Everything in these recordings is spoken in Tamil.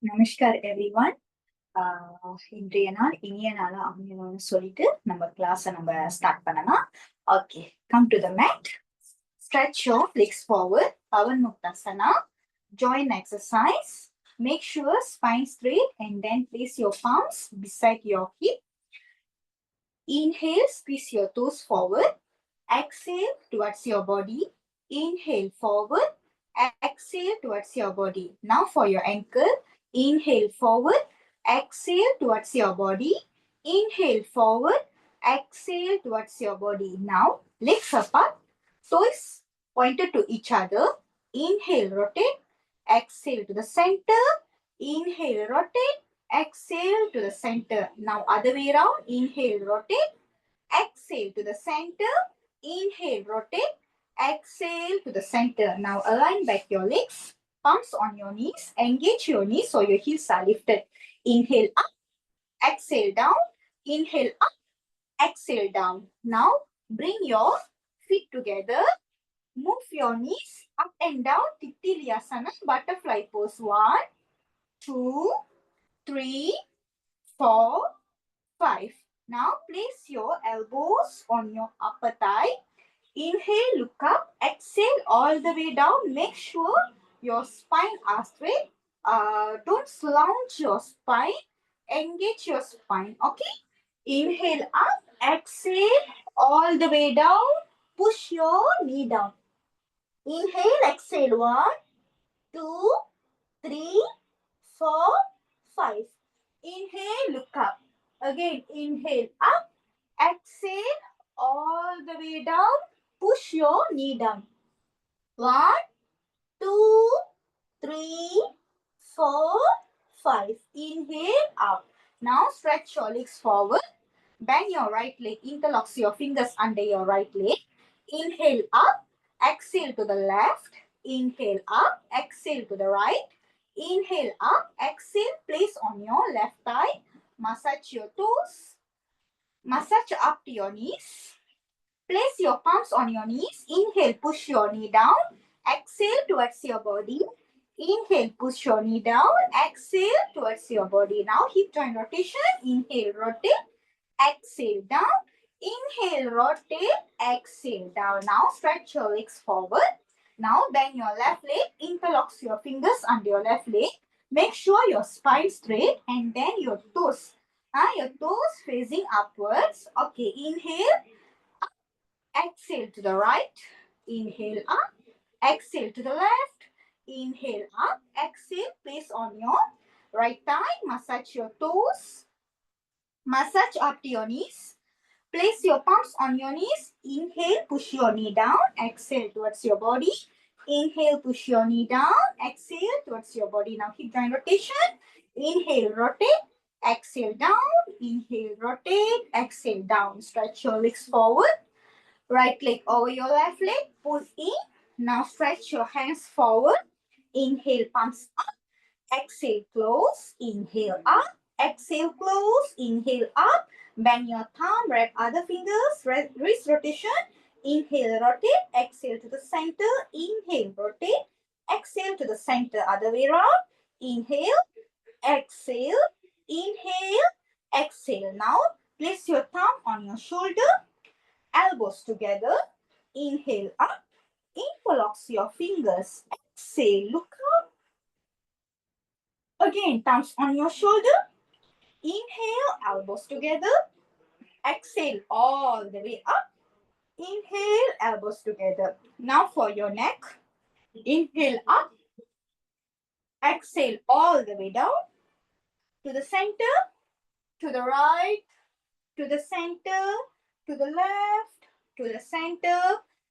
Namaskar everyone. இன்றைய நாள் இனிய நாளா அமையணும்னு சொல்லிட்டு நம்ம கிளாஸை நம்ம ஸ்டார்ட் பண்ணலாம். Okay, come to the mat. Stretch your legs forward. Pavanmuktasana. Join exercise. Make sure spine straight and then place your palms beside your hip. Inhale, squeeze your toes forward. Exhale towards your body. Inhale forward. Exhale towards your body. Now for your ankle. Inhale forward. Exhale towards your body. Inhale forward. Exhale towards your body. Now legs apart. Toes pointed to each other. Inhale, rotate. Exhale to the center. Inhale, rotate. Exhale to the center. Now other way around. Inhale, rotate. Exhale to the center. Inhale, rotate. Exhale to the center. Now align back your legs. Palms on your knees. Engage your knees so your heels are lifted. Inhale up. Exhale down. Inhale up. Exhale down. Now bring your feet together. Move your knees up and down. Tittilyasana. Butterfly pose. 1, 2, 3, 4, 5. Now place your elbows on your upper thigh. Inhale, look up. Exhale all the way down. Make sure your spine are straight. Don't slouch your spine. Engage your spine. Okay. Inhale up. Exhale all the way down. Push your knee down. Inhale, exhale. 1, 2, 3, 4, 5. Inhale, look up. Again, inhale up. Exhale all the way down. Push your knee down. 1, 2, 3, 4, 5. Inhale up. Now stretch your legs forward. Bend your right leg. Interlock your fingers under your right leg. Inhale up. Exhale to the left. Inhale up. Exhale to the right. Inhale up. Exhale. Place on your left thigh. Massage your toes. Massage up to your knees. Place your palms on your knees. Inhale, push your knee down. Exhale towards your body. Inhale, push your knee down. Exhale towards your body. Now hip joint rotation. Inhale, rotate. Exhale down. Inhale, rotate. Exhale down. Now stretch your legs forward. Now bend your left leg. Interlock your fingers under your left leg. Make sure your spine straight and then your toes. Your toes facing upwards. Okay, inhale. Exhale to the right. Inhale up. Exhale to the left. Inhale up. Exhale. Place on your right thigh. Massage your toes. Massage up to your knees. Place your palms on your knees. Inhale. Push your knee down. Exhale towards your body. Inhale. Push your knee down. Exhale towards your body. Now hip joint rotation. Inhale. Rotate. Exhale down. Inhale. Rotate. Exhale down. Stretch your legs forward. Right leg over your left leg. Pull in. Now stretch your hands forward. Inhale, palms up. Exhale, close. Inhale up. Exhale, close. Inhale up. Bend your thumb. Wrap other fingers. Wrist rotation. Inhale, rotate. Exhale to the center. Inhale, rotate. Exhale to the center. Other way around. Inhale. Exhale. Inhale. Exhale. Now place your thumb on your shoulder. Elbows together. Inhale up. Interlock your fingers. Exhale, look up. Again, thumbs on your shoulder. Inhale, elbows together. Exhale all the way up. Inhale, elbows together. Now for your neck. Inhale up. Exhale all the way down. To the center. To the right. To the center. To the left. To the center.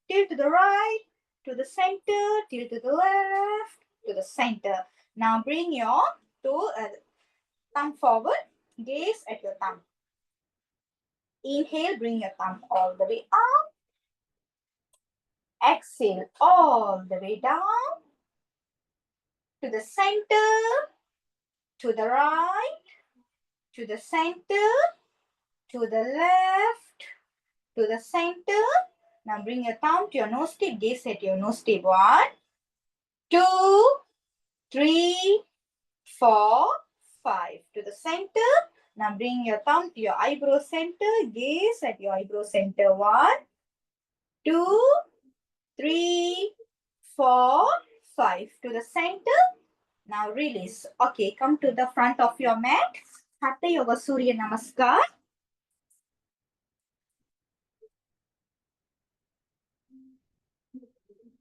Tilt to the right. To the center. Tilt to the left. To the center. Now bring your thumb forward. Gaze at your thumb. Inhale, bring your thumb all the way up. Exhale all the way down. To the center. To the right. To the center. To the left. To the center. Now bring your thumb to your nose tip. Gaze at your nose tip. 1, 2, 3, 4, 5. To the center. Now bring your thumb to your eyebrow center. Gaze at your eyebrow center. 1, 2, 3, 4, 5. To the center. Now release. Okay, come to the front of your mat. Hatha Yoga Surya Namaskar.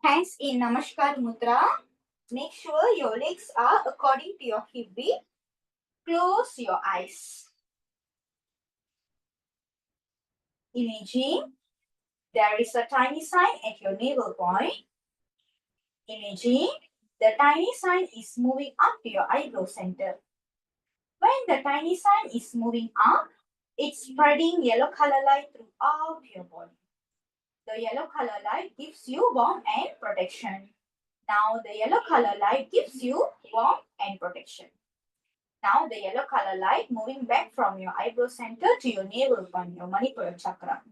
Hands in Namaskar Mudra. Make sure your legs are according to your hip beat. Close your eyes. Imagine there is a tiny sign at your navel point. Imagine the tiny sign is moving up to your eyebrow center. When the tiny sign is moving up, it's spreading yellow color light throughout your body. The yellow color light gives you warmth and protection. Now the yellow color light gives you warmth and protection. Now the yellow color light moving back from your eyebrow center to your navel point, your Manipura chakra.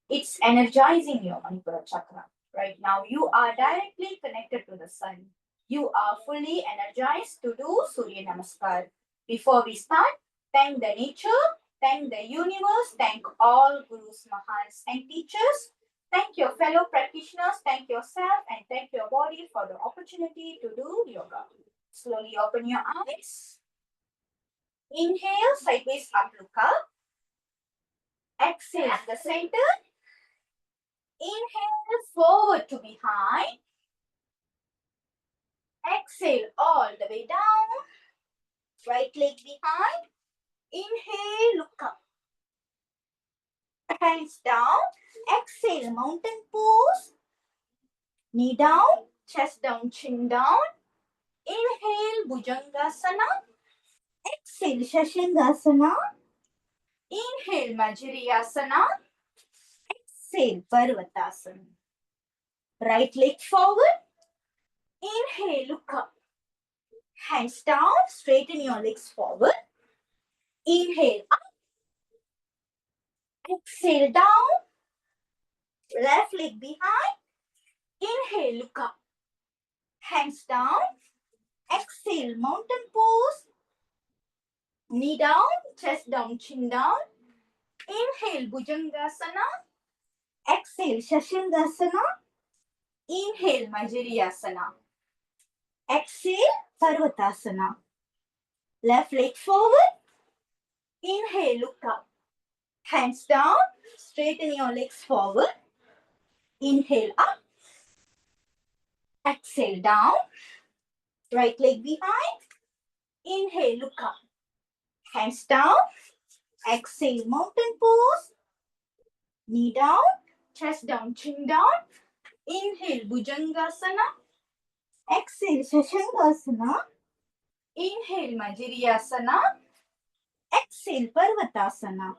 It's energizing your Manipura chakra. Right now you are directly connected to the sun. You are fully energized to do Surya Namaskar. Before we start, thank the nature, thank the universe, thank all gurus, mahans and teachers. Thank your fellow practitioners, thank yourself and thank your body for the opportunity to do yoga. Slowly open your eyes. Inhale, sideways up, look up. Exhale at the center. Inhale, forward to behind. Exhale all the way down. Right leg behind. Inhale, look up. Hands down. Exhale, mountain pose. Knee down, chest down, chin down. Inhale, Bhujangasana. Exhale, Shashangasana. Inhale, Majriyasana. Exhale, Parvatasana. Right leg forward. Inhale, look up. Hands down, straighten your legs forward. Inhale up. Exhale down. Left leg behind. Inhale, look up. Hands down. Exhale, mountain pose. Knee down, chest down, chin down. Inhale, Bhujangasana. Exhale, Shashangasana. Inhale, Majriyasana. Exhale, Parvatasana. Left leg forward. Inhale, look up. Hands down, straighten your legs forward. Inhale up. Exhale down. Right leg behind. Inhale, look up. Hands down. Exhale, mountain pose. Knee down, chest down, chin down. Inhale, Bhujangasana. Exhale, Shashangasana. Inhale, Majriyasana. Exhale, Parvatasana.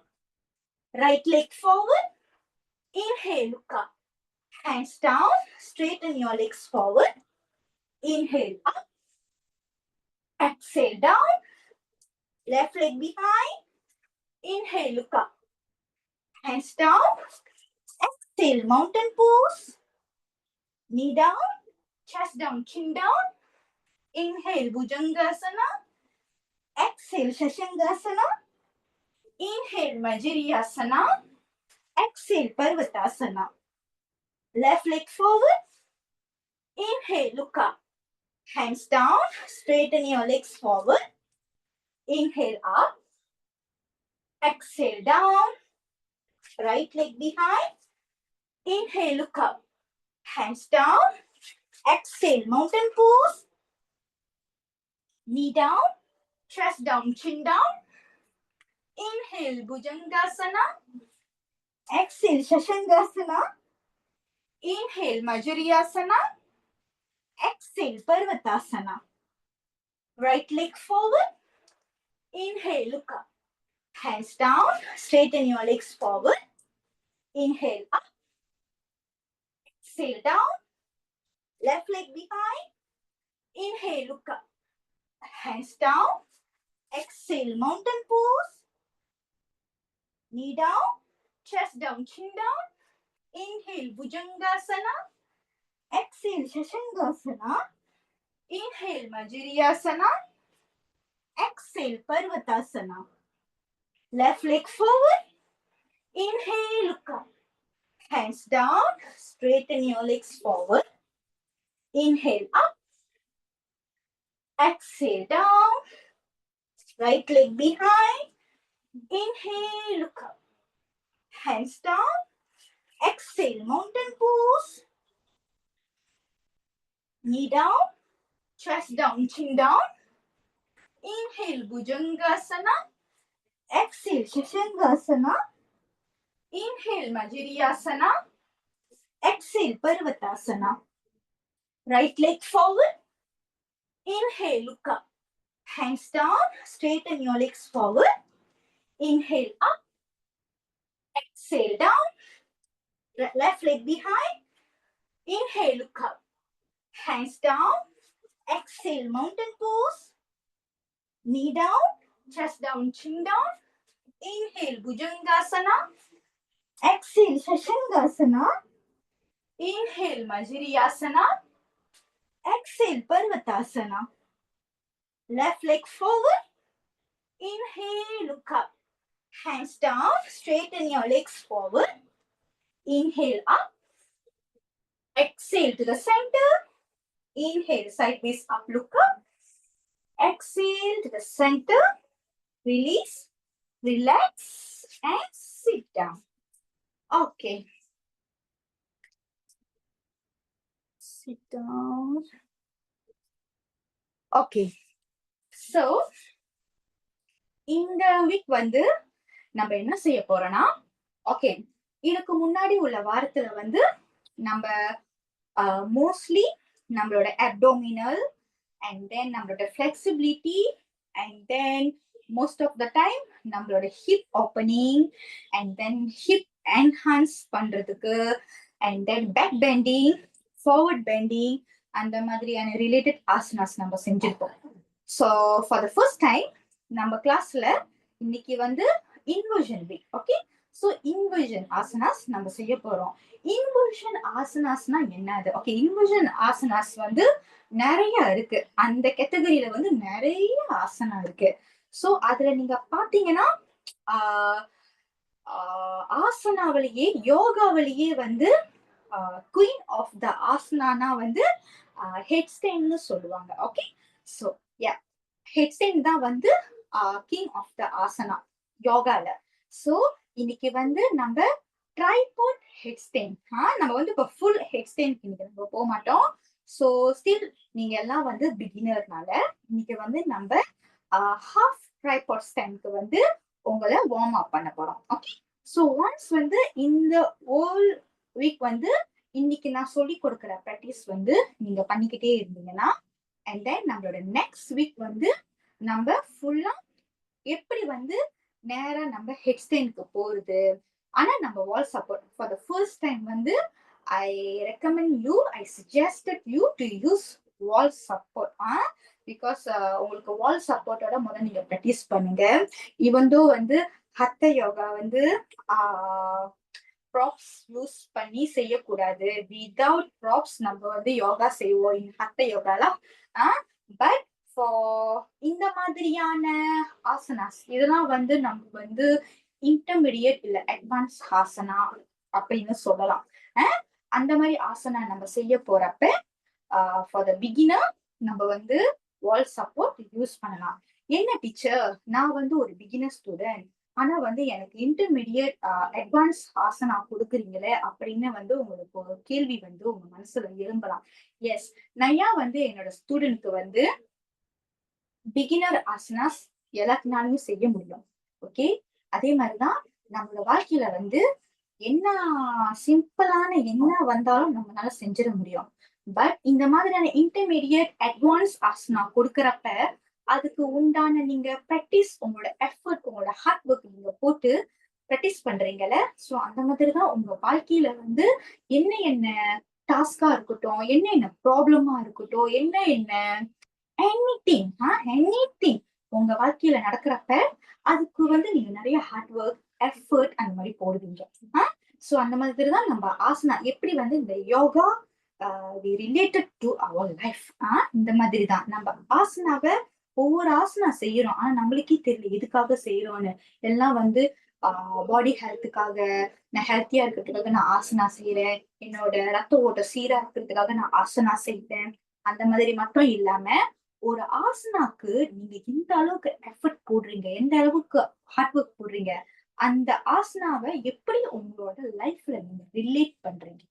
Right leg forward. Inhale, look up. Hands down, straighten your legs forward. Inhale up. Exhale down. Left leg behind. Inhale, look up. Hands down. Exhale, mountain pose. Knee down, chest down, chin down. Inhale, Bhujangasana. Exhale, Shashangasana. Inhale, Majriyasana. Exhale, Parvatasana. Left leg forward. Inhale, look up. Hands down, straighten your legs forward. Inhale up. Exhale down. Right leg behind. Inhale, look up. Hands down. Exhale, mountain pose. Knee down, chest down, chin down. Inhale, Bhujangasana. Exhale, Shashangasana. Inhale, Majriyasana. Exhale, Parvatasana. Right leg forward. Inhale, look up. Hands down, straighten your legs forward. Inhale up. Exhale down. Left leg behind. Inhale, look up. Hands down. Exhale, mountain pose. Knee down, chest down, chin down. Inhale, Bhujangasana. Exhale, Shashangasana. Inhale, Majriyasana. Exhale, Parvatasana. Left leg forward. Inhale, look up. Hands down. Straighten your legs forward. Inhale, up. Exhale, down. Right leg behind. Inhale, look up. Hands down. Exhale, mountain pose. Knee down. Chest down, chin down. Inhale, Bhujangasana. Exhale, Shashangasana. Inhale, Majiriyasana. Exhale, Parvatasana. Right leg forward. Inhale, look up. Hands down. Straighten your legs forward. Inhale, up. Exhale, down. Left leg behind. Inhale, look up. Hands down. Exhale, mountain pose. Knee down. Chest down, chin down. Inhale, Bhujangasana. Exhale, Shashangasana. Inhale, Majiriyasana. Exhale, Parvatasana. Left leg forward. Inhale, look up. Hands down. Straighten your legs forward. Inhale, up. Exhale to the center. Inhale, sideways up, look up. Exhale to the center. Release, relax, and sit down. Okay. Sit down. Okay. So, இந்த வீக் வந்து நம்ம என்ன செய்ய போறோம்னா, ஓகே, இதுக்கு முன்னாடி உள்ள வாரத்துல வந்து நம்ம மோஸ்ட்லி நம்மளோட அப்டோமினல் அண்ட் தென் நம்மளோட flexibility and then most of the time நம்மளோட hip opening and then hip enhance பண்றதுக்கு and then back bending, forward bending, அந்த மாதிரியான ரிலேட்டட் ஆசனாஸ் நம்ம செஞ்சிருப்போம். So for the first time நம்ம கிளாஸ்ல இன்னைக்கு வந்து inversion week. Okay, so inversion asanas நம்ம செய்ய போறோம். இன்வர்ஷன் ஆசனாஸ்னா என்னது? ஓகே, இன்வர்ஷன் ஆசனாஸ் வந்து நிறைய இருக்கு. அந்த கேட்டகரியில வந்து நிறைய ஆசனா இருக்கு. ஸோ அதுல நீங்க பாத்தீங்கன்னா ஆசனாவிலேயே யோகாவிலேயே வந்து குயின் ஆஃப் த ஆசனானா வந்து ஹெட் ஸ்டேன்னு சொல்லுவாங்க. Okay, so yeah, head stand தான் வந்து கிங் ஆஃப் த ஆசனா யோகால. ஸோ இன்னைக்கு வந்து நம்ம ட்ரைபாட் ஹெட் ஸ்டேன், நம்ம வந்து இப்போ ஃபுல் ஹெட் ஸ்டேன் இன்னைக்கு நம்ம போக மாட்டோம். ஸோ ஸ்டில் நீங்க எல்லாம் வந்து பிகினர்னால இன்னைக்கு வந்து நம்ம ஹாஃப் ட்ரைபாட் ஸ்டேனுக்கு வந்து உங்களை வார்ம் அப் பண்ண போறோம். ஓகே, ஸோ ஒன்ஸ் வந்து இந்த ஹோல் வீக் வந்து இன்னைக்கு நான் சொல்லி கொடுக்குற ப்ராக்டிஸ் வந்து நீங்க பண்ணிக்கிட்டே இருந்தீங்கன்னா அண்ட் தென் நம்மளோட நெக்ஸ்ட் வீக் வந்து நம்ம ஃபுல்லா எப்படி வந்து நேரா நம்ம ஹெட் ஸ்டேனுக்கு போறது. ஆனா நம்ம wall support for the first time வந்து I recommend you, I suggested you to use wall support. Because உங்களுக்கு வால் சப்போர்ட்டோட முதல்ல நீங்க ப்ராக்டிஸ் பண்ணுங்க. இவந்தோ வந்து ஹத்த யோகா வந்து ப்ராப்ஸ் யூஸ் பண்ணி செய்யக்கூடாது. விதவுட் ப்ராப்ஸ் நம்ம வந்து யோகா செய்வோம் இன் ஹத்த யோகாலாம். பட் இந்த மாதிரியான ஆசனாஸ் இதெல்லாம் வந்து நம்ம வந்து இன்டர்மீடியட் இல்ல அட்வான்ஸ் ஆசனா அப்படின்னு சொல்லலாம். அந்த மாதிரி ஆசனா நம்ம செய்ய போறப்ப ஃபார் த பிகினர் நம்ம வந்து வால் சப்போர்ட் யூஸ் பண்ணலாம். என்ன டீச்சர், நான் வந்து ஒரு பிகினர் ஸ்டூடெண்ட், ஆனா வந்து எனக்கு இன்டர்மீடியட் அட்வான்ஸ் ஆசனா கொடுக்குறீங்களே அப்படின்னு வந்து உங்களுக்கு ஒரு கேள்வி வந்து உங்க மனசுல எழும்பலாம். எஸ், நான் ஏன் வந்து என்னோட ஸ்டூடெண்ட்க்கு வந்து பிகினர் ஆசனாஸ் எல்லாத்தினாலையும் செய்ய முடியும். ஓகே, அதே மாதிரிதான் நம்மளோட வாழ்க்கையில வந்து என்ன சிம்பிளான என்ன வந்தாலும் நம்மளால செஞ்சிட முடியும். பட் இந்த மாதிரியான இன்டர்மீடியட் அட்வான்ஸ் ஆசனா கொடுக்கறப்ப அதுக்கு உண்டான நீங்க ப்ராக்டிஸ், உங்களோட எஃபர்ட், உங்களோட ஹார்ட் ஒர்க் நீங்க போட்டு ப்ராக்டிஸ் பண்றீங்கல்ல. ஸோ அந்த மாதிரிதான் உங்க வாழ்க்கையில வந்து என்ன என்ன டாஸ்கா இருக்கட்டும், என்ன என்ன ப்ராப்ளமா இருக்கட்டும், என்ன என்ன எனிதிங் எனிதிங் உங்க வாழ்க்கையில நடக்கிறப்ப அதுக்கு வந்து நீங்க நிறைய ஹார்ட் ஒர்க், எஃபர்ட் அந்த மாதிரி போடுவீங்க. ஸோ அந்த மாதிரி தான் நம்ம ஆசனா எப்படி வந்து இந்த yoga related to our life. இந்த மாதிரி தான் நம்ம ஆசனாவை ஒவ்வொரு ஆசனா செய்யறோம். ஆனா நம்மளுக்கே தெரியல எதுக்காக செய்யறோம்னு. எல்லாம் வந்து பாடி ஹெல்த்துக்காக, நான் ஹெல்த்தியா இருக்கிறதுக்காக நான் ஆசனா செய்யறேன். என்னோட ரத்த ஓட்டம் சீரா இருக்கிறதுக்காக நான் ஆசனா செய்றேன். அந்த மாதிரி மட்டும் இல்லாம ஒரு ஆசனாக்கு நீங்க எந்த அளவுக்கு எஃபர்ட் போடுறீங்க, எந்த அளவுக்கு ஹார்ட் ஒர்க் போடுறீங்க, அந்த ஆசனாவை எப்படி உங்களோட லைஃப்ல நீங்க ரிலேட் பண்றீங்க,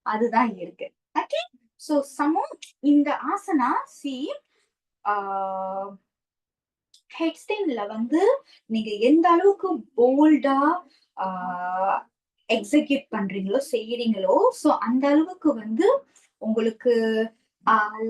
அதுதான் இருக்கு. ஓகே. சோ சமம் இந்த ஆசனா சி ஹெட்ஸ்டைன்ல வந்து நீங்க எந்த அளவுக்கு போல்டா எக்ஸிக்யூட் பண்றீங்களோ செய்யறீங்களோ, சோ அந்த அளவுக்கு வந்து உங்களுக்கு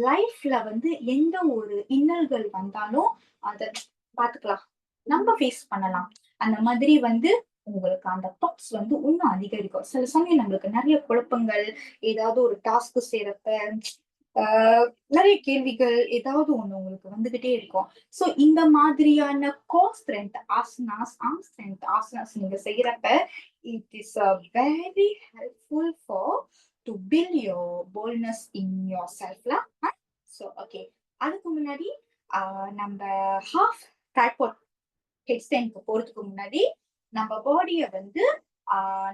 லைஃப்ல வந்து எந்த ஒரு இன்னல்கள் வந்தாலும் அத பாத்துக்கலாம், நம்ம ஃபேஸ் பண்ணலாம். அந்த மாதிரி வந்து உங்களுக்கு அந்த தாட்ஸ் வந்து இன்னும் அதிகரிக்கும். சில சமயம் நம்மளுக்கு நிறைய குழப்பங்கள், ஏதாவது ஒரு டாஸ்க் செய்யறப்ப நிறைய கேள்விகள் ஏதாவது ஒண்ணு உங்களுக்கு வந்துகிட்டே இருக்கும். சோ இந்த மாதிரியான core strength asanas, arm strength asanas நீங்க செய்யறப்ப it is very helpful for to build your boldness in your செல்ஃப்ல. சோ ஓகே, அதுக்கு முன்னாடி நம்ம ஹாஃப் ட்ரைபாட் ஹெட்ஸ்டைனுக்கு போறதுக்கு முன்னாடி நம்ம பாடிய வந்து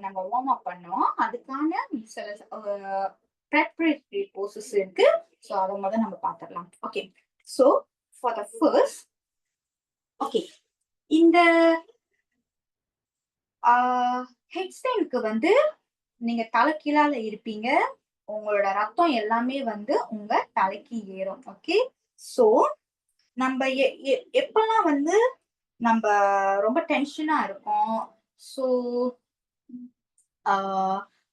நம்ம வார்ம் அப் பண்ணோம். அதுக்கான சில preparatory poses இருக்கு. சோ அத முதல்ல நம்ம பாத்துடலாம். Okay. So for the first, okay, இந்த ஹெட்ஸ்டைனுக்கு வந்து நீங்க தலைகீழால இருப்பீங்க. உங்களோட ரத்தம் எல்லாமே வந்து உங்க தலைக்கு ஏறும். ஓகே. சோ நம்ம எப்பெல்லாம் வந்து நம்ம ரொம்ப டென்ஷனா இருக்கோம், சோ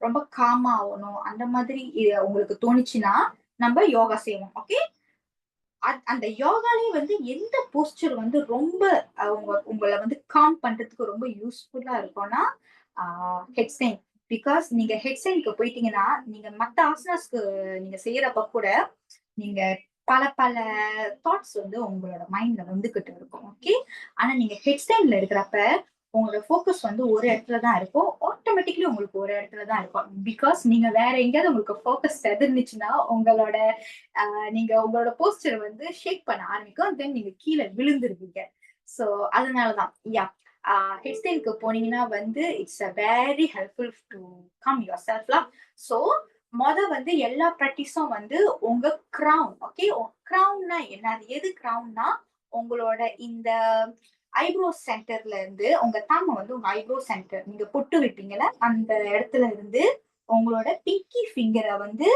ரொம்ப காமா ஆகணும் அந்த மாதிரி உங்களுக்கு தோணுச்சுன்னா நம்ம யோகா செய்வோம். ஓகே. அந்த யோகாலே வந்து எந்த போஸ்டர் வந்து ரொம்ப உங்களை வந்து காம் பண்றதுக்கு ரொம்ப யூஸ்ஃபுல்லா இருக்கும்னா ஹெட்ஸ்டைன். பிகாஸ் நீங்க ஹெட்ஸ்டைனுக்கு போயிட்டீங்கன்னா நீங்க மத்த ஆசனாஸ்க்கு நீங்க செய்யறப்ப கூட நீங்க பல பல தாட்ஸ் வந்து உங்களோட மைண்ட்ல வந்துகிட்டு இருக்கும். ஓகே. ஆனா நீங்க ஹெட்ஸ்டைன்ல இருக்கிறப்ப உங்களோட ஃபோக்கஸ் வந்து ஒரு இடத்துல தான் இருக்கும். ஆட்டோமேட்டிக்லி உங்களுக்கு ஒரு இடத்துல தான் இருக்கும். பிகாஸ் நீங்க வேற எங்கேயாவது உங்களுக்கு ஃபோக்கஸ் செதர்ந்துச்சுன்னா உங்களோட நீங்க உங்களோட போஸ்டர் வந்து ஷேக் பண்ண ஆரம்பிக்கும். தென் நீங்க கீழே விழுந்துருவீங்க. சோ அதனாலதான் யா ஹெட்ஸ்டைனுக்கு போனீங்கன்னா வந்து it's a very helpful to calm your செல்ஃப்லாம். சோ வந்து எல்லா ப்ராக்டிஸும் வந்து உங்க கிரவுன். ஓகே. கிரவுன்னா என்ன, அது எது கிரவுன்னா உங்களோட இந்த ஐப்ரோ சென்டர்ல இருந்து உங்க தாம வந்து உங்க ஐப்ரோ சென்டர் நீங்க பொட்டு வைப்பீங்கல்ல அந்த இடத்துல இருந்து உங்களோட பிங்கி ஃபிங்கரை வந்து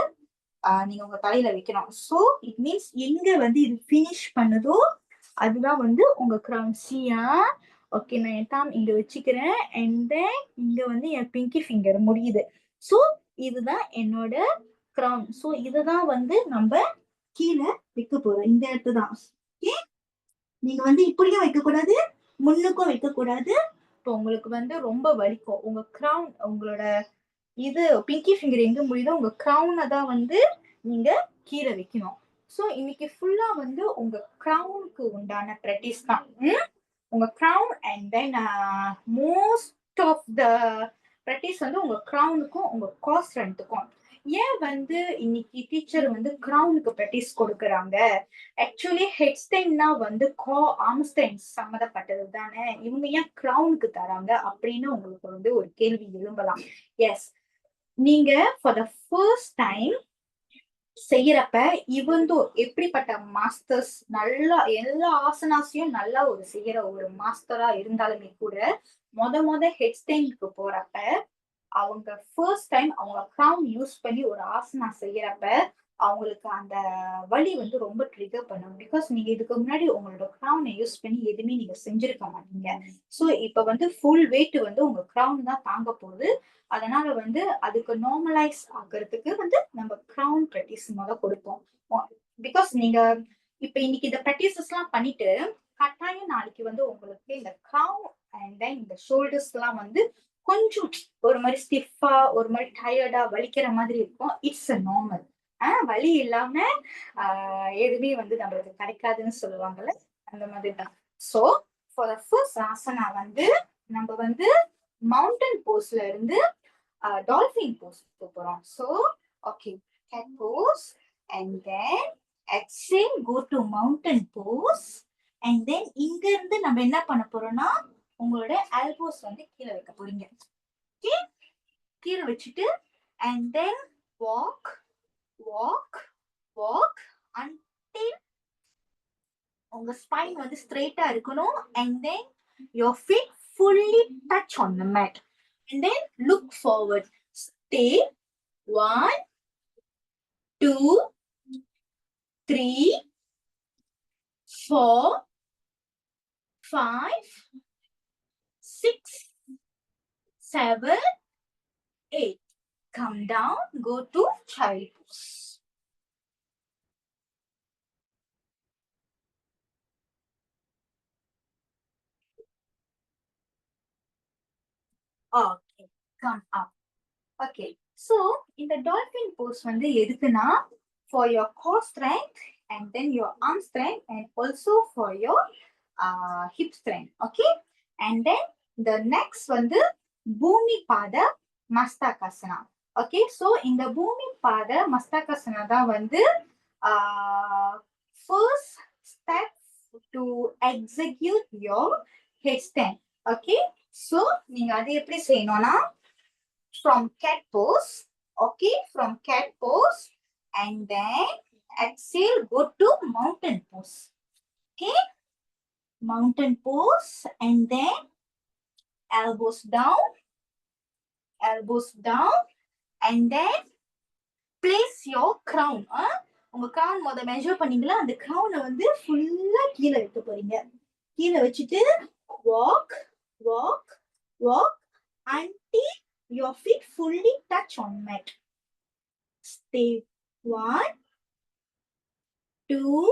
நீங்க உங்க தலையில வைக்கணும். சோ இட் மீன்ஸ் எங்க வந்து இது பினிஷ் பண்ணுதோ அதுதான் வந்து உங்க கிரவுன். சியா ஓகே, நான் என் தாம் இங்க வச்சுக்கிறேன். அண்ட் தென் இங்க வந்து என் பிங்கி ஃபிங்கர் முடியுது. சோ இதுதான் என்னோட கிரவுன். சோ இததான் வந்து நம்ம கீழே வைக்க போறோம், இந்த இடத்துதான். ஓகே. நீங்க வந்து இப்படியும் வைக்க கூடாது, முன்னுக்கும் வைக்க கூடாது. இப்போ உங்களுக்கு வந்து ரொம்ப வலிக்கும். உங்க கிரவுன், உங்களோட இது பிங்கி ஃபிங்கர் எங்க முடியுதோ உங்க கிரவுனை தான் வந்து நீங்க கீழே வைக்கணும். சோ இன்னைக்கு ஃபுல்லா வந்து உங்க கிரவுனுக்கு உண்டான ப்ராக்டிஸ் தான். உங்க crown and then most of the practice வந்து உங்க கிரவுனுக்கும் உங்க கார் ஸ்ட்ரென்த்துக்கும். ஏன் வந்து இன்னைக்கு டீச்சர் வந்து கிரவுனுக்கு ப்ராக்டிஸ் கொடுக்குறாங்க? ஆக்சுவலி ஹெட்ஸ்டைன்னா வந்து ஆர்ம்ஸ்டைன் சம்மந்தப்பட்டது தானே, இவங்க ஏன் கிரவுனுக்கு தராங்க அப்படின்னு உங்களுக்கு வந்து ஒரு கேள்வி எழும்பலாம். எஸ், நீங்க ஃபார் த ஃபர்ஸ்ட் டைம் செய்யறப்ப இவந்தோ எப்படிப்பட்ட மாஸ்டர்ஸ் நல்லா எல்லா ஆசனாஸையும் நல்லா ஒரு செய்யற ஒரு மாஸ்டரா இருந்தாலுமே கூட மொத ஹெட்ஸ்டைனுக்கு போறப்ப அவங்க ஃபர்ஸ்ட் டைம் அவங்க கிரவுன் யூஸ் பண்ணி ஒரு ஆசனா செய்யறப்ப அவங்களுக்கு அந்த வலி வந்து ரொம்ப ட்ரிகர் பண்ணும். பிகாஸ் நீங்க இதுக்கு முன்னாடி உங்களோட கிரவுனை யூஸ் பண்ணி எதுவுமே நீங்க செஞ்சிருக்க மாட்டீங்க. சோ இப்ப வந்து ஃபுல் வெயிட் வந்து உங்க கிரவுன் தான் தாங்க போகுது. அதனால வந்து அதுக்கு நார்மலைஸ் ஆகுறதுக்கு வந்து நம்ம கிரவுன் ப்ராக்டிஸ் கொடுப்போம். பிகாஸ் நீங்க இப்ப இன்னைக்கு இந்த ப்ராக்டிசஸ் எல்லாம் பண்ணிட்டு கட்டாயம் நாளைக்கு வந்து உங்களுக்கு இந்த கிரவுன் அண்ட் தென் இந்த ஷோல்டர்ஸ் எல்லாம் வந்து கொஞ்சம் ஒரு மாதிரி ஸ்டிஃபா ஒரு மாதிரி டயர்டா வலிக்கிற மாதிரி இருக்கும். It's a normal. வலி இல்லாம எதுவுமே வந்து நம்மளுக்கு கிடைக்காதுன்னு சொல்லுவாங்கல்ல, அந்த மாதிரி தான். So for the first asana வந்து நம்ம வந்து மவுண்டன் போஸ்ல இருந்து டால்பின் போஸ் போறோம். So okay, cat pose and then exhale, go to mountain pose and then இங்க இருந்து நம்ம என்ன பண்ண போறோம்னா உங்களோட elbows வந்து கீழ வைக்க போறீங்க. Okay? கீழ வச்சிட்டு and then walk until உங்க spine வந்து ஸ்ட்ரைட்டா இருக்கணும் and then your feet fully touch on the mat and then look forward. Stay 1 2 3 4 5 6 7 8. Come down, go to child pose. Okay, come up. Okay, so in the dolphin pose வந்து எதுக்குன்னா for your core strength and then your arm strength and also for your hip strength. Okay, and then the next வந்து பூமி பாத மஸ்தாகாசனா. Okay, so இந்த பூமி பாத மஸ்தாகாசனா தான் வந்து first step to execute your headstand. Okay, so நீங்க அது எப்படி செய்யணும்னா from cat pose. Okay, from cat pose and then exhale, go to mountain pose. Okay, mountain pose and then elbows down and then place your crown. உங்க crown முத measure பண்ணீங்களா அந்த crown வந்து ஃபுல்லா கீழ வைக்க போறீங்க. கீழ வச்சிட்டு walk until your feet fully touch on mat. Stay 1 2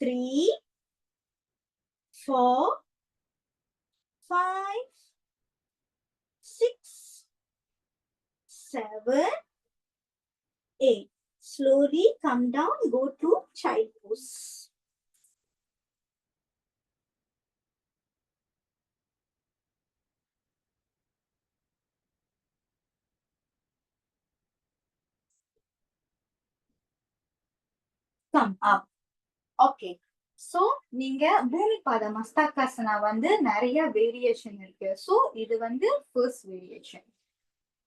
3 4 5 6 7 8. Slowly come down, go to child pose. Come up. Okay, so நீங்க பூமி பாத மஸ்தாகாசனா வந்து நிறைய வேரியேஷன் இருக்கு. So இது வந்து first variation.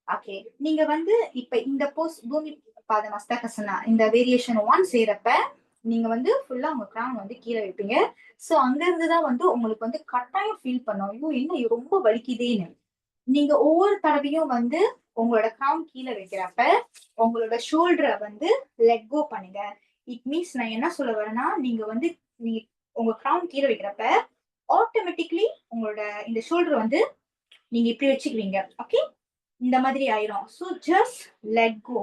Okay, நீங்க வந்து இப்ப இந்த போஸ் பூமி பாத மஸ்தாகாசனா இந்த வேரியேஷன் 1 செய்யறப்ப நீங்க வந்து ஃபுல்லா உங்க crown வந்து கீழே வைப்பீங்க. சோ அங்க இருந்துதான் வந்து உங்களுக்கு வந்து கட்டாயம் ஃபீல் பண்ணும், ஐயோ என்ன ரொம்ப வலிக்குதேன்னு. நீங்க ஒவ்வொரு தடவையும் வந்து உங்களோட crown கீழே வைக்கிறப்ப உங்களோட ஷோல்டரை வந்து லெட் கோ பண்ணுங்க. இட் மீன்ஸ் நான் என்ன சொல்ல வரேன்னா நீங்க வந்து நீங்க உங்க crown கீழே வைக்கிறப்ப ஆட்டோமேட்டிக்லி உங்களோட இந்த ஷோல்டர் வந்து நீங்க இப்படி வச்சுக்குவீங்க. ஓகே, இந்த மாதிரி ஆயிரும். So just let go.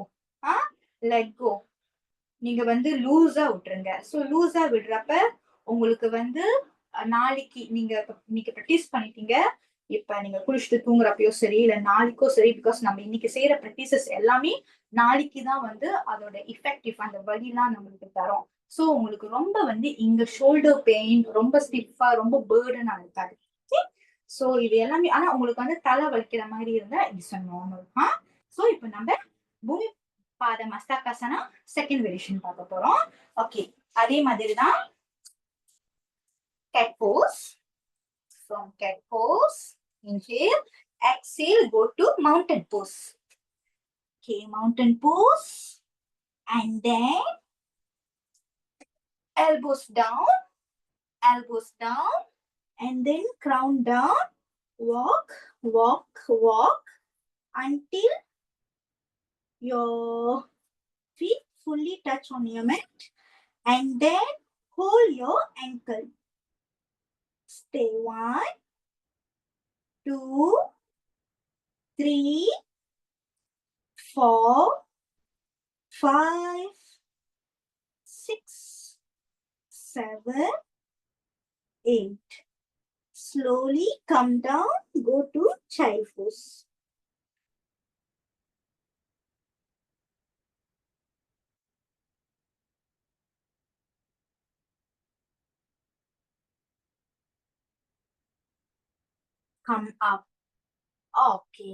Let go. நீங்க வந்து லூஸா விட்டுருங்க. ஸோ லூஸா விடுறப்ப உங்களுக்கு வந்து நாளைக்கு நீங்க இன்னைக்கு ப்ராக்டிஸ் பண்ணிட்டீங்க, இப்ப நீங்க குளிச்சுட்டு தூங்குறப்பயோ சரி இல்ல நாளைக்கோ சரி, பிகாஸ் நம்ம இன்னைக்கு செய்யற ப்ராக்டிசஸ் எல்லாமே நாளைக்கு தான் வந்து அதோட இஃபெக்டிவ் அந்த வலிலாம் நம்மளுக்கு தரும். ஸோ உங்களுக்கு ரொம்ப வந்து இங்க ஷோல்டர் பெயின் ரொம்ப ஸ்டிஃபா ரொம்ப பேர்டனா இருக்காது. சோ இது எல்லாமே ஆனா உங்களுக்கு வந்து தலை வலிக்கிற மாதிரி இருந்தா இட்ஸ் நார்மல். சோ இப்போ நம்ம பூமி பாத மஸ்தாகாசனா செகண்ட் வேரியேஷன் பார்க்க போறோம். ஓகே, அதே மாதிரி தான் cat pose. From cat pose, inhale, exhale, go to mountain pose. Okay, mountain pose and then elbows down and then crown down, walk until your feet fully touch on your mat and then hold your ankle. Stay 1 2 3 4 5 6 7 8. Slowly come down, go to child pose. Come up. Okay,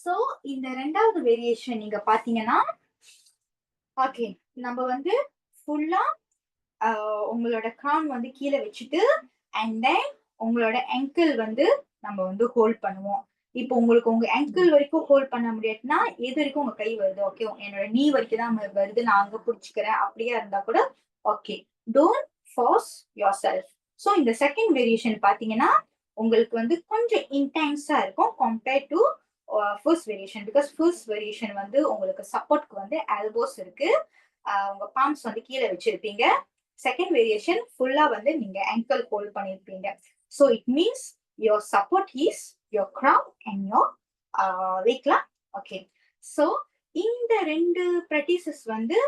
so இந்த ரெண்டாவது வேரியேஷன் நீங்க பாத்தீங்கன்னா ஓகே நம்ம வந்து ஃபுல்லா உங்களோட crown வந்து கீழே வச்சுட்டு and then உங்களோட ankle வந்து நம்ம வந்து ஹோல்ட் பண்ணுவோம். இப்போ உங்களுக்கு உங்க ankle வரைக்கும் ஹோல்ட் பண்ண முடியாதுன்னா எது வரைக்கும் உங்க கை வருது ஓகே என்னோட knee வரைக்கும் தான் வருது நான் அங்க புடிச்சுக்கிறேன் அப்படியே இருந்தா கூட okay don't force your self. So இந்த செகண்ட் வேரியேஷன் பாத்தீங்கன்னா உங்களுக்கு வந்து கொஞ்சம் இன்டென்ஸா இருக்கும் compared to first variation. Because first variation வந்து உங்களுக்கு சப்போர்ட்க்கு வந்து எல்போஸ் இருக்கு, உங்க பாம்ஸ் வந்து கீழே வச்சிருப்பீங்க. செகண்ட் வேரியேஷன் ஃபுல்லா வந்து நீங்க ankle ஹோல்ட் பண்ணிருப்பீங்க. So it means your support is your crown and your வெயிட்லாம். ஓகே ஸோ இந்த ரெண்டு ப்ராக்டிசஸ் வந்து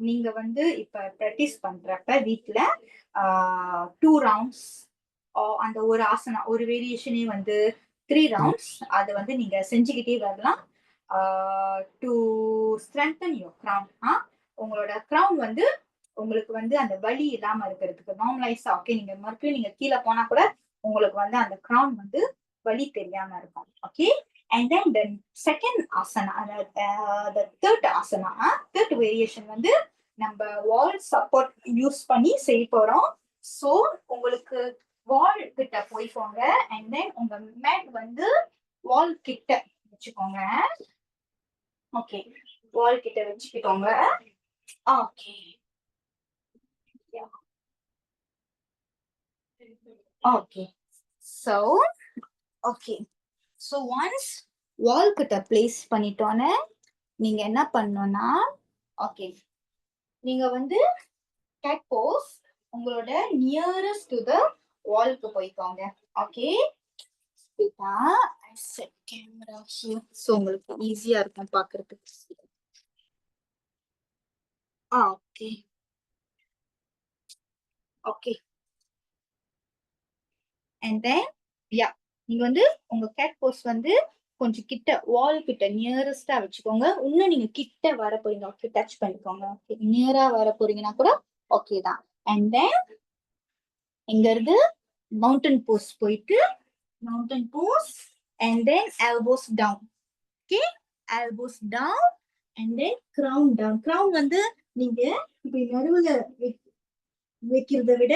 நீங்க வந்து இப்ப ப்ராக்டிஸ் பண்றப்ப வீட்ல 2 ரவுண்ட்ஸ் அந்த ஒரு ஆசனா ஒரு வேரியேஷனே வந்து 3 ரவுண்ட்ஸ் அதை வந்து நீங்க செஞ்சுக்கிட்டே வரலாம் டு ஸ்ட்ரென்தன் யுவர் crown. உங்களோட crown வந்து உங்களுக்கு வந்து அந்த வலி இல்லாம இருக்கிறதுக்கு நார்மலைஸா ஓகே நீங்க மறுபடியும் நீங்க கீழே போனா கூட உங்களுக்கு வந்து அந்த crown வந்து வலி தெரியாம இருக்கும். Okay and then the second asana the third asana third variation வந்து நம்ம வால் சப்போர்ட் யூஸ் பண்ணி செய்ய போறோம். ஸோ உங்களுக்கு வால் கிட்ட போய்க்கோங்க அண்ட் தென் உங்க மேட் வந்து வால் கிட்ட வச்சுக்கோங்க. ஓகே வால் கிட்ட வச்சுக்கிட்டோங்க. Okay okay so okay so once wall கிட்ட பிளேஸ் பண்ணிட்டோன்னே நீங்க என்ன பண்ணணும்னா ஓகே நீங்க வந்து கேட் போஸ் உங்களோட நியரஸ்ட் டு த வால்க்கு போய்க்கோங்க. ஓகே கேமரா ஸோ உங்களுக்கு ஈஸியா இருக்கும் பாக்குறதுக்கு. ஓகே ஓகே அண்ட் தென் யா நீங்க வந்து உங்க கேட் போஸ் வந்து கொஞ்சம் கிட்ட வால் கிட்ட நியரஸ்டா வச்சுக்கோங்க. இன்னும் நீங்க கிட்ட வர போறீங்க ஓகே டச் பண்ணிக்கோங்க. ஓகே நியரா வர போறீங்கன்னா கூட ஓகே தான். அண்ட் தென் இங்க இருந்து மவுண்டன் போஸ் போயிட்டு mountain pose and then elbows down. Okay elbows down and then crown down. crown வந்து நீங்க இப்படி நடுவுல வைக்கிறத விட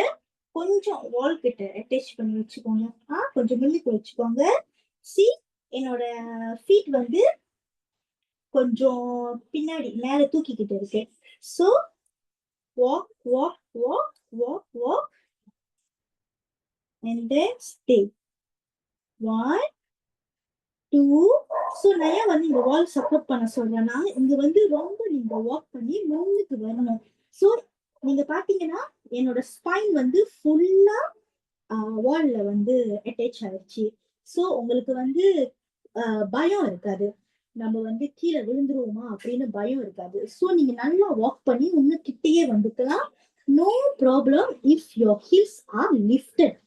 கொஞ்சம் வால் கிட்ட அட்டாச் பண்ணி வச்சுக்கோங்க. கொஞ்சம் மில்லுக்கு வச்சுக்கோங்க. சி என்னோட ஃபீட் வந்து கொஞ்சம் பின்னாடி மேல தூக்கிக்கிட்டு இருக்கு. So walk walk walk walk walk and then stay 1 2. So நான் ஏன் வந்து இந்த வால் சப்போர்ட் பண்ண சொல்றேன்னா இங்க வந்து ரொம்ப நீங்க வாக் பண்ணி முன்னுக்கு வரணும். ஸோ நீங்க பாத்தீங்கன்னா என்னோட ஸ்பைன் வந்து ஃபுல்லா வால்ல வந்து அட்டாச் ஆயிடுச்சு. ஸோ உங்களுக்கு வந்து பயம் இருக்காது, நம்ம வந்து கீழே விழுந்துருவோமா அப்படின்னு பயம் இருக்காது. ஸோ நீங்க நல்லா வாக் பண்ணி இன்னும் கிட்டேயே வந்துக்கலாம். No problem if your heels are lifted.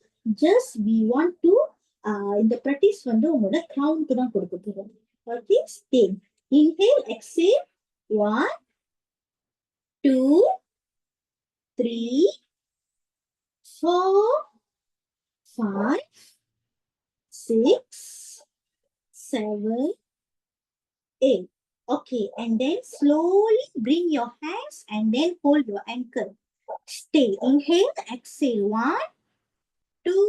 Just we want to இந்த ப்ராக்டிஸ் வந்து உங்களோட crownக்கு தான் கொடுக்க போறோம். Okay stay inhale exhale 1 2 3 4 5 6 7 8. Okay, and then slowly bring your hands and then hold your ankle. Stay. Inhale, exhale. 1 2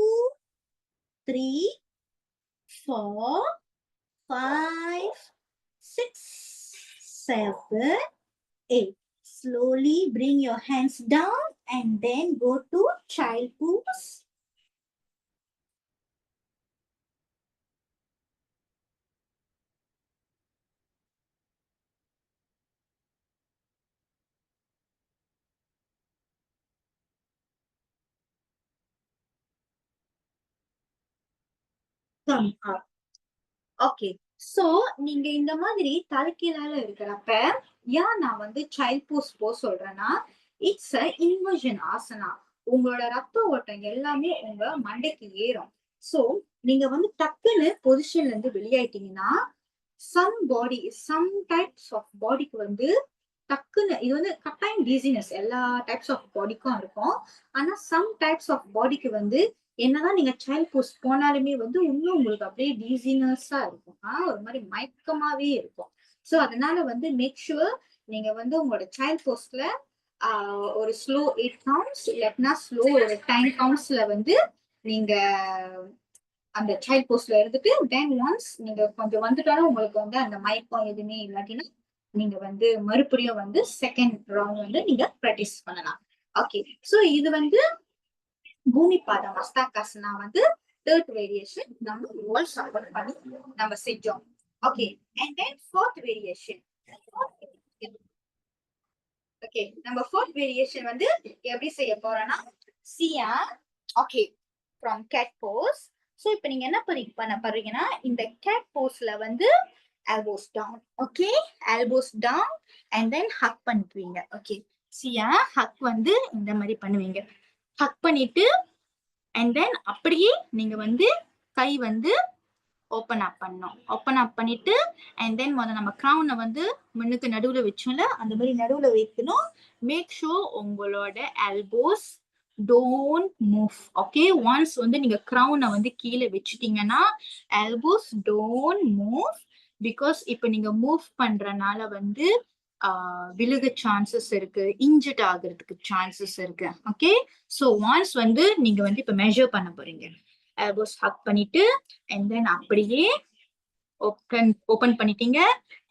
3 4 5 6 7 8. Slowly bring your hands down and then go to child pose. Come up. Okay so நீங்க இந்த மாதிரி தலைக்கீழால இருக்கிறப்ப ஏன் நான் வந்து சைல்ட் போஸ் போ சொல்றேன்னா இட்ஸ் அ இன்வர்ஷன் ஆசனா. உங்களோட ரத்த ஓட்டம் எல்லாமே உங்க மண்டைக்கு ஏறும். சோ நீங்க வந்து டக்குன்னு பொசிஷன்ல இருந்து வெளியாயிட்டீங்கன்னா சம் டைப்ஸ் ஆஃப் பாடிக்கு வந்து டக்குன்னு இது வந்து கட்டாயம் டிசீனஸ் எல்லா டைப்ஸ் ஆஃப் பாடிக்கும் இருக்கும். ஆனா சம் டைப்ஸ் ஆஃப் பாடிக்கு வந்து என்னதான் நீங்க சைல்ட் போஸ் போனாலுமே வந்து இன்னும் உங்களுக்கு அப்படியே டிசீனஸா இருக்கும். ஒரு மாதிரி மயக்கமாவே இருக்கும். ஸோ அதனால வந்து மேக் ஷுவர் நீங்க வந்து உங்களோட சைல்ட் போஸ்ட்ல ஒரு ஸ்லோ 8 கவுண்ட்ஸ் இல்லைன்னா ஸ்லோ ஒரு 10 கவுண்ட்ஸ்ல வந்து நீங்க அந்த சைல்ட் போஸ்ட்ல இருந்துட்டு தென் ஒன்ஸ் நீங்க கொஞ்சம் வந்துட்டாலும் உங்களுக்கு வந்து அந்த மயக்கம் எதுவுமே இல்லாட்டினா நீங்க வந்து மறுபடியும் வந்து செகண்ட் ரவுண்ட் வந்து நீங்க ப்ராக்டிஸ் பண்ணலாம். ஓகே, சோ இது வந்து பூமி பாதம் மஸ்தாகாசனா வந்து தேர்ட் வேரியேஷன் நம்ம வால் சப்போர்ட் பண்ணி நம்ம செஞ்சோம். Okay, and then fourth variation. Okay, நம்ம ஃபோர்த் வேரியேஷன் வந்து எப்படி செய்ய போறோம்னா சியா. Okay, from cat pose. So இப்போ நீங்க என்ன பண்ண போறீங்கன்னா இந்த கேட் போஸ்ல வந்து elbows down. Okay, elbows down and then hug பண்ணுவீங்க. ஓகே, சியா ஹக் வந்து இந்த மாதிரி பண்ணுவீங்க. ஹக் பண்ணிட்டு and then அப்படியே நீங்க வந்து கை வந்து ஓப்பன் அப் பண்ணணும். ஓப்பன் அப் பண்ணிட்டு அண்ட் தென் முதல்ல நம்ம கிரவுனை வந்து முன்னுக்கு நடுவுல வச்சோம்ல அந்த மாதிரி நடுவுல வைக்கணும். மேக் ஷூர் உங்களோட elbows don't move. Okay, once வந்து நீங்க கிரவுனை வந்து கீழே வச்சுட்டீங்கன்னா எல்போஸ் டோன்ட் மூவ். பிகாஸ் இப்ப நீங்க மூவ் பண்றனால வந்து விழுக சான்சஸ் இருக்கு, இன்ஜர்ட் ஆகுறதுக்கு சான்சஸ் இருக்கு. ஓகே, ஸோ ஒன்ஸ் வந்து நீங்க வந்து இப்ப மெஷர் பண்ண போறீங்க. elbows hug பண்ணிட்டு and then அப்படியே ஓபன் பண்ணிட்டீங்க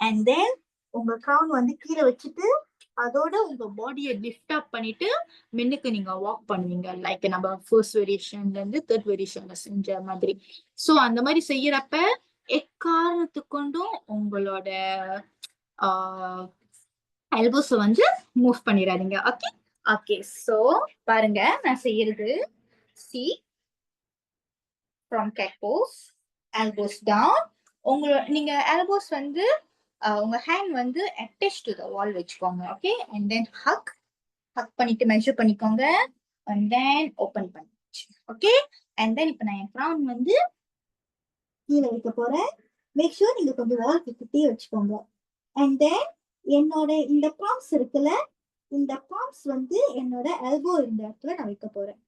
and then உங்க crown வந்து கீழே வச்சுட்டு அதோட உங்க பாடியை லிஃப்ட் அப் பண்ணிட்டு மின்னுக்கு நீங்க வாக் பண்ணுவீங்க. லைக் நம்ம ஃபர்ஸ்ட் வேரியேஷன்ல இருந்து தேர்ட் வேரியேஷன்ல செஞ்ச மாதிரி. சோ அந்த மாதிரி செய்யறப்ப எக்காரணத்துக்கு கொண்டும் உங்களோட எல்போஸ் வந்து மூவ் பண்ணிடாதீங்க. ஓகே, ஓகே, சோ பாருங்க நான் செய்யறது. C from cat pose, elbows down. உங்களோட நீங்க elbows வந்து உங்க ஹேண்ட் வந்து attach to the wall வச்சுக்கோங்க. ஓகே, and then hug பண்ணிட்டு மெஷர் பண்ணிக்கோங்க and then open பண்ணிச்சு. ஓகே, and then இப்போ நான் என் crown வந்து கீழே வைக்க போறேன். மேக் ஷூர் நீங்க கொஞ்சம் வால் கிட்டே வச்சுக்கோங்க. and then என்னோட இந்த பாம்ஸ் இருக்குல்ல, இந்த பாம்ஸ் வந்து என்னோட எல்போ இந்த இடத்துல நான் வைக்க போறேன்.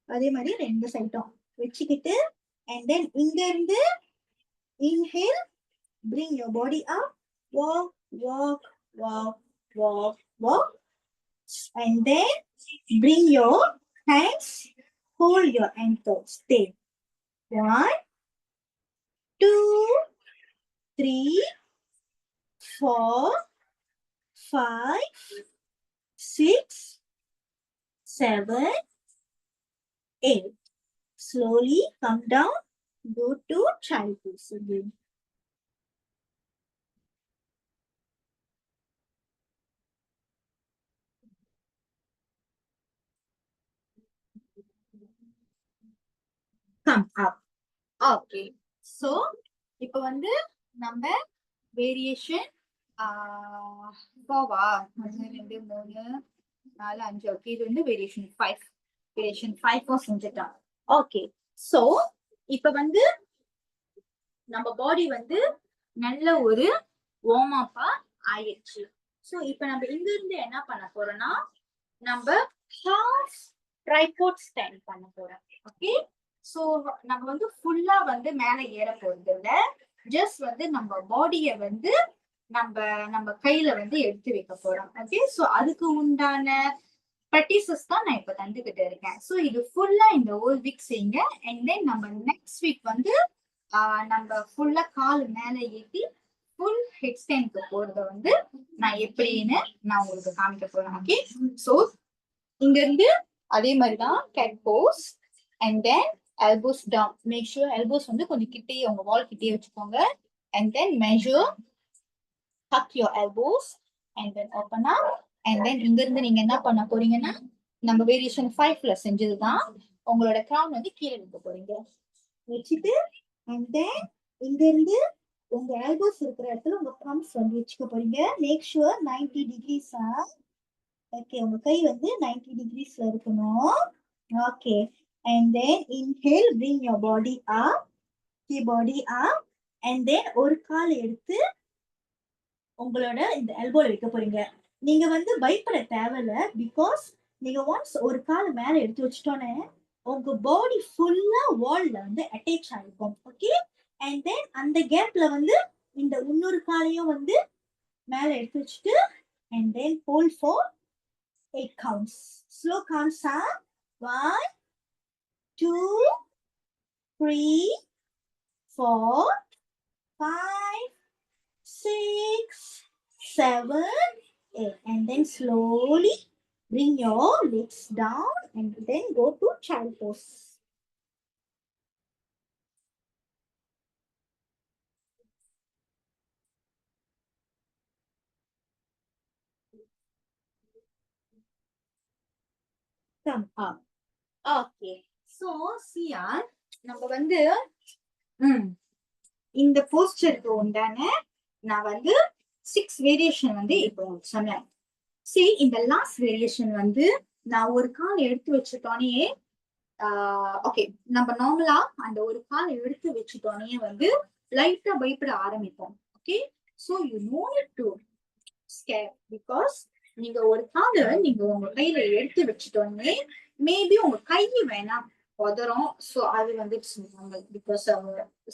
அதே மாதிரி ரெண்டு சைடும் வச்சுக்கிட்டு and then இங்க இருந்து inhale, bring your body up, walk, walk, walk, walk, walk, and then bring your hands, hold your ankles, stay. 1, 2, 3, 4, 5, 6, 7, 8. Slowly come down, go to child pose again. Come up. Okay, so இப்போ வந்து நம்ம வேரியேஷன் 4வா 1 2 3 4 5. ஓகே, இது வந்து வேரியேஷன் 5. வேரியேஷன் 5 செஞ்சுட்டோம். ஓகே, சோ இப்போ வந்து நம்ம பாடி வந்து நல்ல ஒரு வார்ம் அப்பா ஆயிடுச்சு. சோ இப்போ நம்ம இங்க இருந்து என்ன பண்ண போறோம்னா நம்ம ஹாஃப் ட்ரைபாட் ஸ்டாண்ட் பண்ண போறோம். ஓகே, சோ நம்ம வந்து ஃபுல்லா வந்து மேல ஏற போறது இல்ல, ஜஸ்ட் வந்து நம்ம பாடிய வந்து நம்ம கையில வந்து எடுத்து வைக்க போறோம். ஓகே, சோ அதுக்கு உண்டான ப்ராக்டிசஸ் தான் நான் இப்ப தந்துகிட்டு இருக்கேன். சோ இது ஃபுல்லா இந்த ஒரு வீக் செய்யுங்க அண்ட் தென் நம்ம நெக்ஸ்ட் வீக் வந்து நம்ம ஃபுல்லா கால் மேல ஏத்தி ஃபுல் ஹெட் ஸ்டாண்ட்க்கு போறத வந்து நான் எப்படின்னு நான் உங்களுக்கு காமிக்க போறேன். ஓகே, சோ இங்க இருந்து அதே மாதிரிதான் cat pose and then elbows down. Make sure elbows வந்து கொஞ்சம் கிட்டே உங்க வால் கிட்டே வச்சுக்கோங்க and then measure, tuck your elbows and then open up and then இங்க இருந்து நீங்க என்ன பண்ண போறீங்கன்னா நம்ம வேரியேஷன் 5ல செஞ்சதுதான் உங்களோட crown வந்து கீழே வைக்க போறீங்க. வச்சுட்டு and then இங்க இருந்து உங்க elbows இருக்கிற இடத்துல உங்க thumbs வந்து வச்சுக்க போறீங்க. Make sure 90 degrees. ஓகே, உங்க கை வந்து 90 degreesல இருக்கணும். Okay, and then inhale, bring your body up, keep body up and then ஒரு கால் எடுத்து உங்களோட இந்த எல்போல வைக்க போறீங்க. நீங்க வந்து பயப்பட தேவையில்ல, பிகாஸ் நீங்க ஒன்ஸ் ஒரு கால் மேல எடுத்து வச்சிட்டோன்னே உங்க பாடி ஃபுல்லா வால்ல வந்து அட்டாச் ஆயிருக்கும். ஓகே, அண்ட் தென் அந்த கேப்ல வந்து இந்த இன்னொரு காலையும் வந்து மேல எடுத்து வச்சுட்டு and then hold for 8 counts. Slow counts are 1, 2, 3, 4, 5, 6, 7, 8. And then slowly bring your legs down and then go to child pose. Come up. Okay. So, Sia, நம்ம வந்து இந்த போஸ்டருக்கு உண்டான நான் வந்து 6 வேரியேஷன் வந்து இப்போ சொன்னேன். சரி, இந்த லாஸ்ட் வேரியேஷன் வந்து நான் ஒரு கால் எடுத்து வச்சுட்டோனே ஓகே, நம்ம நார்மலா அந்த ஒரு கால் எடுத்து வச்சுட்டோனே வந்து லைட்டா பயப்பட ஆரம்பிப்போம். Okay, so you know it to scare because நீங்க ஒரு காலை நீங்க உங்க கையில எடுத்து வச்சுட்டோன்னே மேபி உங்க கை வேணா உதரும். சோ அது வந்து பிகாஸ்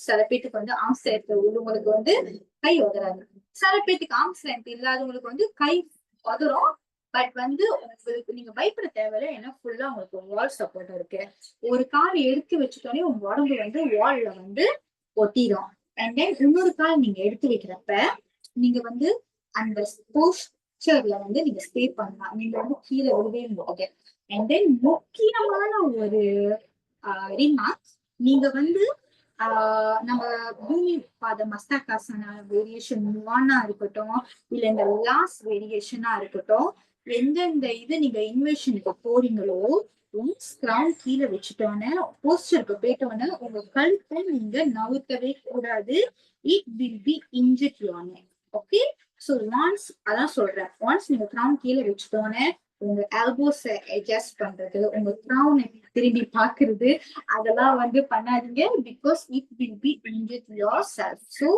சில பேத்துக்கு வந்து ஆர்ம் ஸ்ட்ரென்த் உள்ளவங்களுக்கு வந்து கை உதறாது, சில பேத்துக்கு ஆர்ம் ஸ்ட்ரென்த் இல்லாதவங்களுக்கு வந்து கை உதரும். பட் வந்து உங்களுக்கு நீங்க பயப்பட தேவையில்ல, ஏன்னா ஃபுல்லா உங்களுக்கு வால் சப்போர்ட் இருக்கு. ஒரு கால் எடுத்து வச்சுட்டோன்னே உங்க உடம்பு வந்து வால்ல வந்து ஒட்டிடும். அண்ட் தென் இன்னொரு கால் நீங்க எடுத்து வைக்கிறப்ப நீங்க வந்து அந்த போஸ்டர்ல வந்து நீங்க ஸ்டே பண்ணலாம், நீங்க வந்து கீழே விடவே முடியாது. அண்ட் தென் முக்கியமான ஒரு ரிமார்க், நீங்க வந்து நம்ம பூமி பாத மஸ்தாகாசன வேரியேஷன் 1 இருக்கட்டும், இல்ல இந்த லாஸ்ட் வேரியேஷனா இருக்கட்டும், எந்தெந்த இது நீங்க இன்வெஷனுக்கு போறீங்களோ ஒன்ஸ் கிரவுண்ட் கீழே வச்சுட்டோன்னே போஸ்டருக்கு போயிட்டோன்னே உங்க கழுத்தை நீங்க நவுத்தவே கூடாது. It will be inject you. Okay, so once அதான் சொல்றேன், ஒன்ஸ் நீங்க கிரவுன் கீழே வச்சுட்டோன்னே உங்க எல்போஸ் அட்ஜஸ்ட் பண்றது, உங்க கிரவுன் திரும்பி பாக்குறது, அதெல்லாம் வந்து பண்ணாதீங்க because it will be inject yourself. So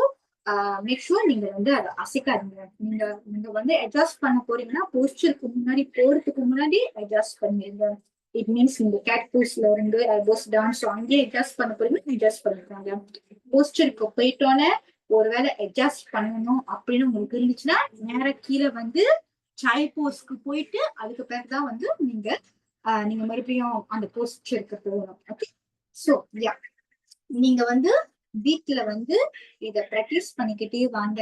make sure நீங்க வந்து அதை அசைக்காதீங்க. நீங்க வந்து அட்ஜஸ்ட் பண்ண போறீங்கன்னா போஸ்டருக்கு முன்னாடி போறதுக்கு முன்னாடி அட்ஜஸ்ட் பண்ணிடுங்க. இட் மீன்ஸ் நீங்க கேட் போஸ்ல இருந்து எல்போஸ் டவுன், ஸோ அங்கேயே அட்ஜஸ்ட் பண்ண போறீங்கன்னா அட்ஜஸ்ட் பண்ணிக்கோங்க. போஸ்டருக்கு போயிட்டோன்னே ஒருவேளை அட்ஜஸ்ட் பண்ணணும் அப்படின்னு உங்களுக்கு இருந்துச்சுன்னா நேர கீழே வந்து சைல்ட் போஸ்ட்க்கு போயிட்டு அதுக்கு பிறகுதான் வந்து நீங்க மறுபடியும் அந்த போஸ்டருக்கு போகணும். ஓகே, சோ யா, நீங்க வந்து வீட்ல வந்து இத பிராக்டிஸ் பண்ணிக்கிட்டே வாங்க.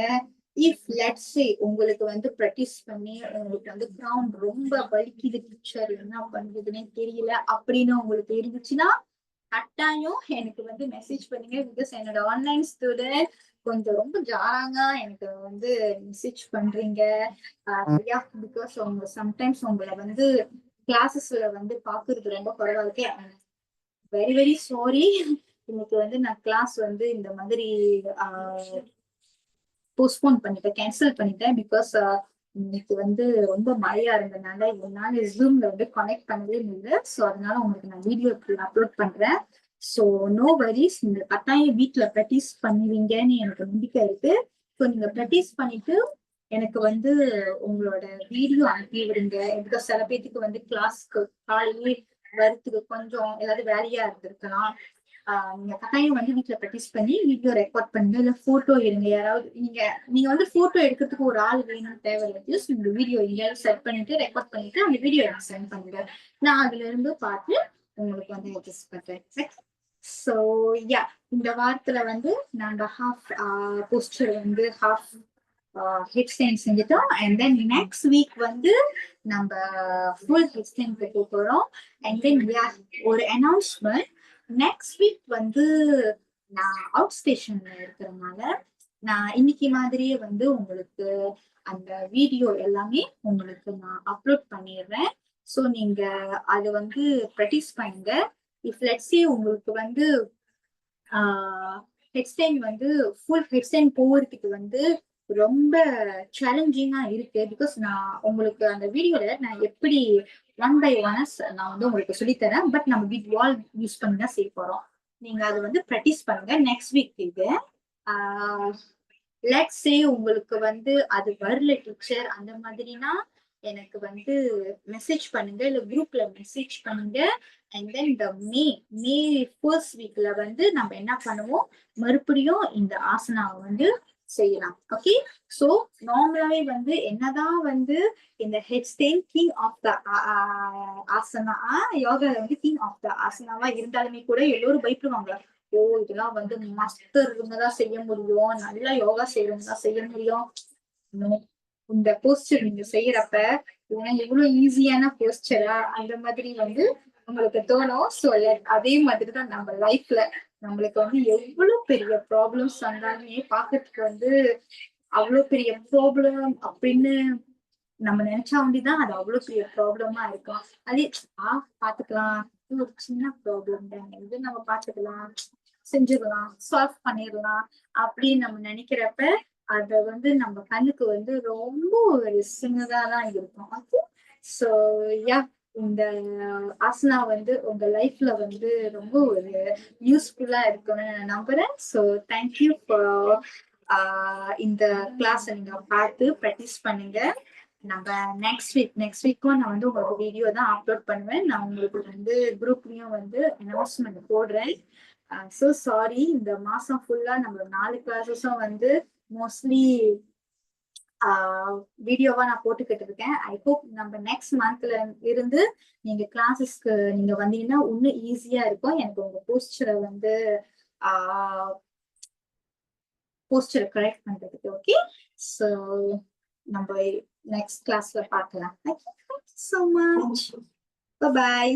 இஃப் லெட்ஸ் சே உங்களுக்கு வந்து பிராக்டிஸ் பண்ணி உங்களுக்கு வந்து கிரவுண்ட் ரொம்ப வலிக்குது, டீச்சர் என்ன பண்றதுன்னே தெரியல அப்படின்னு உங்களுக்கு இருந்துச்சுன்னா கட்டாயம் எனக்கு வந்து மெசேஜ் பண்ணுங்க. பிகாஸ் என்னோட ஆன்லைன் ஸ்டூடெண்ட் கொஞ்சம் ரொம்ப ஜாராங்க எனக்கு வந்து மெசேஜ் பண்றீங்க. பிகாஸ் உங்க சம்டைம்ஸ் உங்களை வந்து கிளாஸஸ்ல வந்து பாக்குறது ரொம்ப குறைவா இருக்கு. Very very sorry. இன்னைக்கு வந்து நான் கிளாஸ் வந்து இந்த மாதிரி போஸ்ட்போன் பண்ணிட்டேன், கேன்சல் பண்ணிட்டேன். பிகாஸ் இன்னைக்கு வந்து ரொம்ப மழையா இருந்ததுனால என்னால ஜூம்ல வந்து கனெக்ட் பண்ணவே இல்லை. ஸோ அதனால உங்களுக்கு நான் வீடியோ அப்லோட் பண்றேன். ஸோ நோ வரிஸ், நீங்க கட்டாயம் வீட்டுல ப்ராக்டிஸ் பண்ணுவீங்கன்னு எனக்கு நம்பிக்கை இருக்கு. ஸோ நீங்க ப்ராக்டிஸ் பண்ணிட்டு எனக்கு வந்து உங்களோட வீடியோ அனுப்பி விடுங்க. பிகாஸ் சில பேத்துக்கு வந்து கிளாஸ்க்கு காலையிலே வரத்துக்கு கொஞ்சம் ஏதாவது வேலையா இருந்திருக்கலாம். நீங்க கட்டாயம் வந்து வீட்டுல ப்ராக்டிஸ் பண்ணி வீடியோ ரெக்கார்ட் பண்ணுங்க, இல்ல போட்டோ எடுங்க. யாராவது நீங்க வந்து போட்டோ எடுக்கிறதுக்கு ஒரு ஆள் வேணும்னு தேவையில்லை. ஜஸ்ட் இந்த வீடியோ எங்கேயாவது செட் பண்ணிட்டு ரெக்கார்ட் பண்ணிட்டு அந்த வீடியோ எனக்கு சென்ட் பண்ணுங்க. நான் அதுல இருந்து பார்த்து உங்களுக்கு வந்து அட்ஜஸ்ட் பண்றேன். ஸோ யா, இந்த வாரத்துல வந்து நாங்க ஹாஃப் போஸ்டர் வந்து ஹாஃப் ஹெட்ஸ்டைன் செஞ்சுட்டோம். அண்ட் தென் நெக்ஸ்ட் வீக் வந்து நம்ம ஃபுல் ஹெட்ஸ்டைன் போக போறோம். அண்ட் தென் ஒரு அனௌன்ஸ்மெண்ட், நெக்ஸ்ட் வீக் வந்து நான் அவுட் ஸ்டேஷன்ல இருக்கிறதுனால நான் இன்னைக்கு மாதிரியே வந்து உங்களுக்கு அந்த வீடியோ எல்லாமே உங்களுக்கு நான் அப்லோட் பண்ணிடுறேன். ஸோ நீங்க அது வந்து ப்ராக்டிஸ் பண்ணுங்க. இஃப் லெட்ஸ் சே உங்களுக்கு வந்து ஹெட்ஸ்டைன் வந்து ஃபுல் ஹெட்ஸ்டைன் போகிறதுக்கு வந்து ரொம்ப சேலஞ்சிங்கா இருக்கு. பிகாஸ் நான் உங்களுக்கு அந்த வீடியோல நான் எப்படி 1 by 1 நான் வந்து உங்களுக்கு சொல்லித்தரேன். பட் நம்ம வீட் வால் யூஸ் பண்ணி தான் செய்ய போறோம். நீங்க அது வந்து ப்ராக்டிஸ் பண்ணுங்க. நெக்ஸ்ட் வீக் இது லெட்ஸ் சே உங்களுக்கு வந்து அது வரல டீச்சர் அந்த மாதிரினா எனக்கு வந்து மெசேஜ் பண்ணுங்க, இல்ல குரூப்ல மெசேஜ் பண்ணுங்க. அண்ட் தென் இந்த மே ஃபர்ஸ்ட் வீக்ல வந்து நம்ம என்ன பண்ணுவோம், மறுபடியும் இந்த ஆசனாவை வந்து செய்யலாம். ஓகே, சோ நார்மலாவே வந்து என்னதான் வந்து இந்த ஹெட்ஸ்டேன் கிங் ஆஃப் த ஆசனா, யோகால வந்து கிங் ஆஃப் த ஆசனாவா இருந்தாலுமே கூட எல்லோரும் பயப்படுவாங்க. ஓ, இதெல்லாம் வந்து மாஸ்டர் இவங்கதான் செய்ய முடியும், நல்லா யோகா செய்யறவங்க தான் செய்ய முடியும். No. இந்த போஸ்டர் நீங்க செய்யறப்ப இவ்வளவு ஈஸியான போஸ்டரா அந்த மாதிரி வந்து உங்களுக்கு தோணும். சோ அதே மாதிரிதான் நம்ம லைஃப்ல நம்மளுக்கு வந்து எவ்வளவு பெரிய ப்ராப்ளம்ஸ் வந்தாலுமே பாக்கிறதுக்கு வந்து அவ்வளவு பெரிய ப்ராப்ளம் அப்படின்னு நம்ம நினைச்சா வேண்டிதான் அது அவ்வளவு பெரிய ப்ராப்ளமா இருக்கும். அதே பாத்துக்கலாம், இது ஒரு சின்ன ப்ராப்ளம் தானே, இது நம்ம பாத்துக்கலாம், செஞ்சிடலாம், சால்வ் பண்ணிடலாம் அப்படின்னு நம்ம நினைக்கிறப்ப அத வந்து நம்ம கண்ணுக்கு வந்து ரொம்ப ஒரு சின்னதாதான் இருக்கும். சோ யா, இந்த ஆசனா வந்து உங்க லைஃப்ல வந்து ரொம்ப ஒரு யூஸ்ஃபுல்லா இருக்கும்னு நான் நம்புறேன். சோ தேங்க்யூ ஃபார் இந்த கிளாஸ் நீங்க பார்த்து ப்ராக்டிஸ் பண்ணுங்க. நம்ம நெக்ஸ்ட் வீக்கும் நான் வந்து உங்களுக்கு வீடியோ தான் அப்லோட் பண்ணுவேன். நான் உங்களுக்கு வந்து குரூப்லயும் வந்து அனௌன்ஸ்மெண்ட் போடுறேன். சோ சாரி, இந்த மாசம் ஃபுல்லா நம்ம 4 கிளாஸஸும் வந்து மோஸ்ட்லி வீடியோவா நான் போட்டுக்கிட்டு இருக்கேன். ஐ ஹோப் நம்ம நெக்ஸ்ட் மந்த்ல இருந்து நீங்க கிளாஸஸ்க்கு நீங்க வந்தீங்கன்னா இன்னும் ஈஸியா இருக்கும். எனக்கு உங்க போஸ்டரை வந்து போஸ்டரை கரெக்ட் பண்றதுக்கு. ஓகே, சோ நம்ம நெக்ஸ்ட் கிளாஸ்ல பார்க்கலாம். Thank you so much. Bye bye.